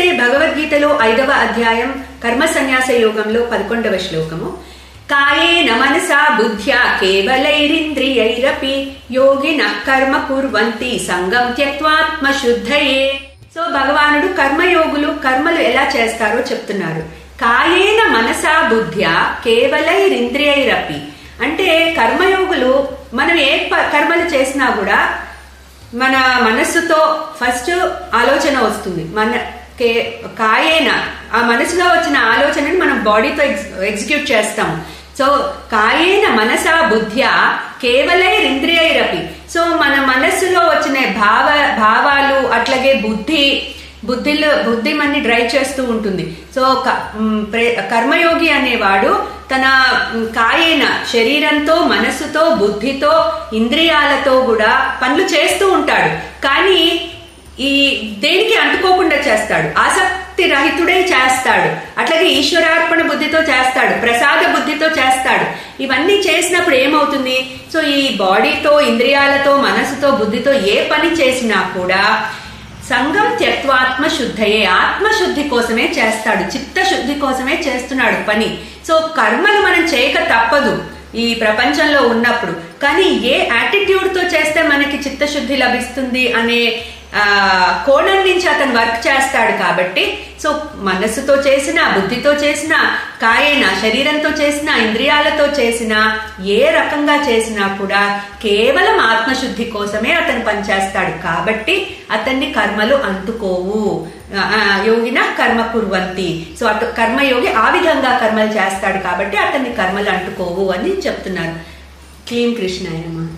గమనిస్తే భగవద్గీతలో 5వ అధ్యాయం కర్మ సన్యాస యోగంలో 11వ శ్లోకము, కాయేన మనసా బుద్ధ్యా కేవలైరింద్రియైరపి యోగినః కర్మ కుర్వంతి సంగం త్యక్త్వాత్మ శుద్ధయే. సో భగవానుడు కర్మయోగులు కర్మలు ఎలా చేస్తారో చెప్తున్నారు. కాయేన మనసా బుద్ధ్యా కేవలైరింద్రియైరపి అంటే కర్మయోగులు మనం ఏ కర్మలు చేసినా కూడా మన మనస్సుతో ఫస్ట్ ఆలోచన వస్తుంది. కాయేన ఆ మనసులో వచ్చిన ఆలోచనని మనం బాడీతో ఎగ్జిక్యూట్ చేస్తాం. సో కాయేన మనసా బుద్ధ్యా కేవలైరింద్రియైరపి. సో మన మనస్సులో వచ్చిన భావాలు అట్లాగే బుద్ధి మనని డ్రైవ్ చేస్తూ ఉంటుంది. సో కర్మయోగి అనేవాడు తన కాయేన శరీరంతో, మనస్సుతో, బుద్ధితో, ఇంద్రియాలతో కూడా పనులు చేస్తూ ఉంటాడు. కానీ ఈ దేనికి అంటుకోకుండా చేస్తాడు, ఆసక్తి రహితుడై చేస్తాడు. అట్లాగే ఈశ్వరార్పణ బుద్ధితో చేస్తాడు, ప్రసాద బుద్ధితో చేస్తాడు. ఇవన్నీ చేసినప్పుడు ఏమవుతుంది? సో ఈ బాడీతో, ఇంద్రియాలతో, మనసుతో, బుద్ధితో ఏ పని చేసినా కూడా సంగం త్యక్త్వాత్మ శుద్ధయే, ఆత్మశుద్ధి కోసమే చేస్తాడు, చిత్తశుద్ధి కోసమే చేస్తున్నాడు పని. సో కర్మలు మనం చేయక తప్పదు ఈ ప్రపంచంలో ఉన్నప్పుడు. కానీ ఏ యాటిట్యూడ్ తో చేస్తే మనకి చిత్తశుద్ధి లభిస్తుంది అనే కోణం నుంచి అతను వర్క్ చేస్తాడు. కాబట్టి సో మనస్సుతో చేసిన, బుద్ధితో చేసిన, కాయేన శరీరంతో చేసిన, ఇంద్రియాలతో చేసిన, ఏ రకంగా చేసినా కూడా కేవలం ఆత్మశుద్ధి కోసమే అతను పనిచేస్తాడు. కాబట్టి అతన్ని కర్మలు అంటుకోవు. యోగిన కర్మ కుర్వంతి. సో అటు కర్మయోగి ఆ విధంగా కర్మలు చేస్తాడు కాబట్టి అతన్ని కర్మలు అంటుకోవు అని చెప్తున్నారు. క్లీం కృష్ణాయ నమః.